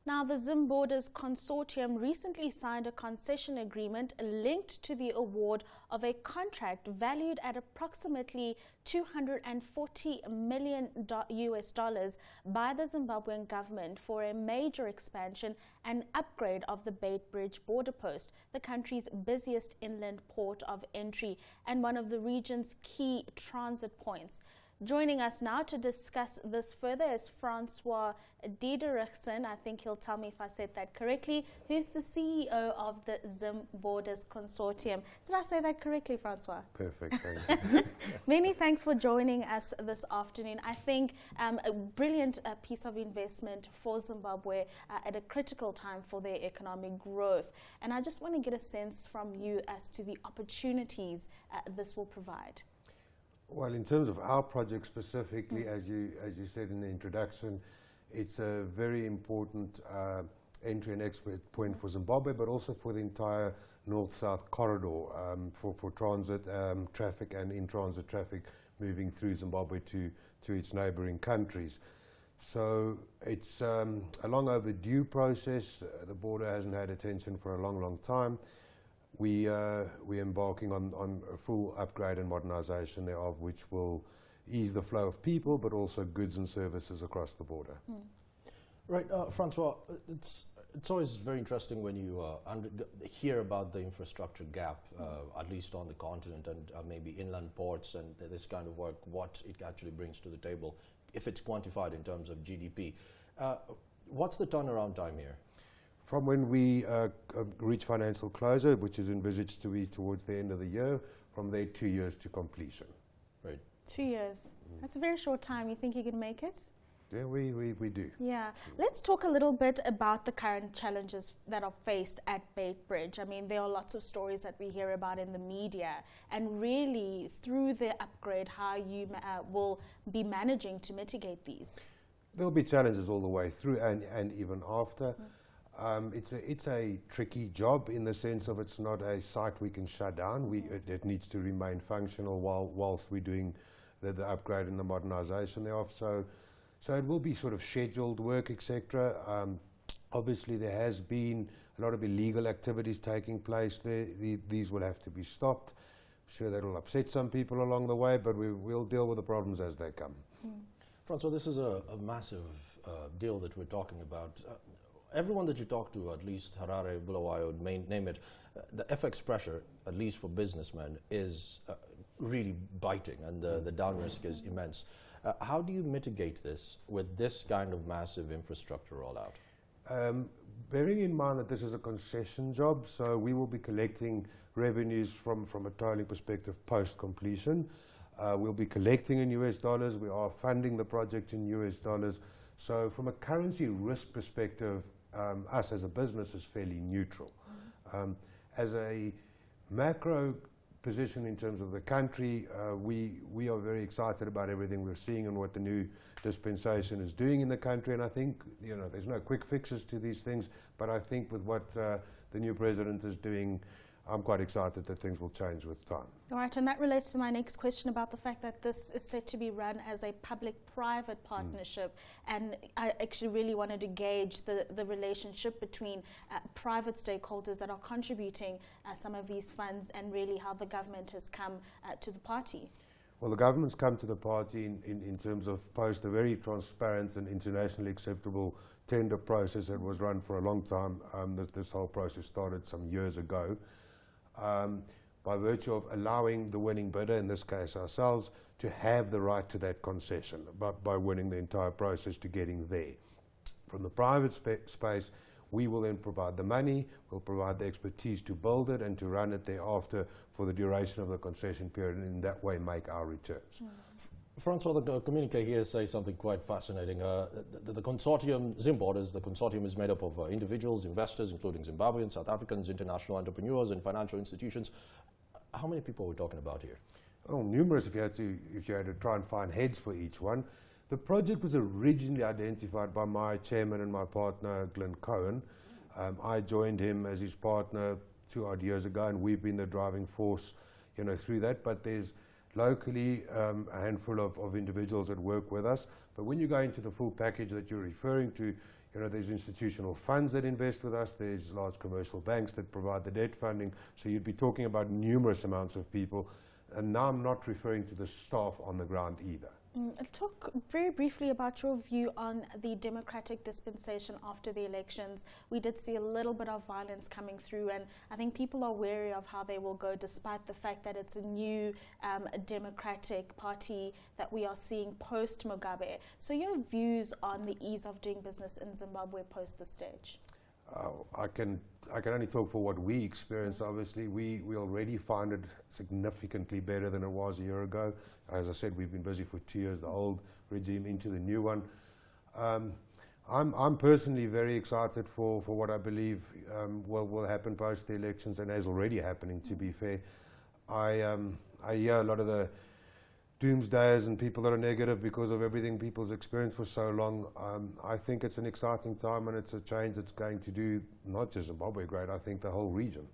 Now, the Zimborders Consortium recently signed a concession agreement linked to the award of a contract valued at approximately $240 million by the Zimbabwean government for a major expansion and upgrade of the Beitbridge border post, the country's busiest inland port of entry and one of the region's key transit points. Joining us now to discuss this further is Francois Diedrechsen. I think he'll tell me if I said that correctly, who's the CEO of the Zimborders Consortium. Did I say that correctly, Francois? Perfect, thanks. Many thanks for joining us this afternoon. I think a brilliant piece of investment for Zimbabwe at a critical time for their economic growth. And I just want to get a sense from you as to the opportunities this will provide. Well, in terms of our project specifically, as you said in the introduction, it's a very important entry and export point for Zimbabwe, but also for the entire north-south corridor for transit traffic and in-transit traffic moving through Zimbabwe to its neighboring countries. So it's a long overdue process. The border hasn't had attention for a long, long time. We're embarking on a full upgrade and modernization thereof, which will ease the flow of people, but also goods and services across the border. Right, Francois, it's always very interesting when you hear about the infrastructure gap, at least on the continent, and maybe inland ports and this kind of work, what it actually brings to the table, if it's quantified in terms of GDP. What's the turnaround time here? From when we reach financial closure, which is envisaged to be towards the end of the year, from there 2 years to completion. Right. 2 years. That's a very short time. You think you can make it? Yeah, we do. Yeah. Let's talk a little bit about the current challenges that are faced at Beitbridge. I mean, there are lots of stories that we hear about in the media, and really through the upgrade, how you will be managing to mitigate these. There'll be challenges all the way through and even after. It's a tricky job in the sense of it's not a site we can shut down. It needs to remain functional whilst we're doing the upgrade and the modernization thereof. So it will be sort of scheduled work, etc. Obviously, there has been a lot of illegal activities taking place there. These will have to be stopped. I'm sure that will upset some people along the way, but we'll deal with the problems as they come. Francois, this is a massive deal that we're talking about. Everyone that you talk to, at least Harare, Bulawayo, name it, the FX pressure, at least for businessmen, is really biting, and the down risk is immense. How do you mitigate this with this kind of massive infrastructure rollout? Bearing in mind that this is a concession job, so we will be collecting revenues from a tolling perspective post-completion. We'll be collecting in US dollars. We are funding the project in US dollars. So from a currency risk perspective, us as a business is fairly neutral. As a macro position in terms of the country, we are very excited about everything we're seeing and what the new dispensation is doing in the country. And I think, there's no quick fixes to these things, but I think with what the new president is doing, I'm quite excited that things will change with time. All right, and that relates to my next question about the fact that this is set to be run as a public-private partnership. And I actually really wanted to gauge the relationship between private stakeholders that are contributing some of these funds and really how the government has come to the party. Well, the government's come to the party in terms of post a very transparent and internationally acceptable tender process that was run for a long time. This whole process started some years ago. By virtue of allowing the winning bidder, in this case ourselves, to have the right to that concession by winning the entire process to getting there. From the private space, we will then provide the money, we'll provide the expertise to build it and to run it thereafter for the duration of the concession period, and in that way make our returns. Francois, the communique here says something quite fascinating. The consortium, Zimborders, the consortium is made up of individuals, investors, including Zimbabweans, South Africans, international entrepreneurs, and financial institutions. How many people are we talking about here? Oh, numerous if you had to try and find heads for each one. The project was originally identified by my chairman and my partner, Glenn Cohen. I joined him as his partner 2 odd years ago, and we've been the driving force, through that. But there's locally a handful of individuals that work with us. But when you go into the full package that you're referring to, There's institutional funds that invest with us, there's large commercial banks that provide the debt funding, so you'd be talking about numerous amounts of people, and now I'm not referring to the staff on the ground either. Talk very briefly about your view on the democratic dispensation after the elections. We did see a little bit of violence coming through, and I think people are wary of how they will go, despite the fact that it's a new democratic party that we are seeing post-Mugabe. So your views on the ease of doing business in Zimbabwe post this stage? I can only talk for what we experienced. Obviously, we already find it significantly better than it was a year ago. As I said, we've been busy for 2 years, the old regime into the new one. I'm personally very excited for what I believe will happen post the elections, and is already happening, to be fair. I hear a lot of the doomsdayers and people that are negative because of everything people's experienced for so long. I think it's an exciting time, and it's a change that's going to do not just Zimbabwe great, I think the whole region.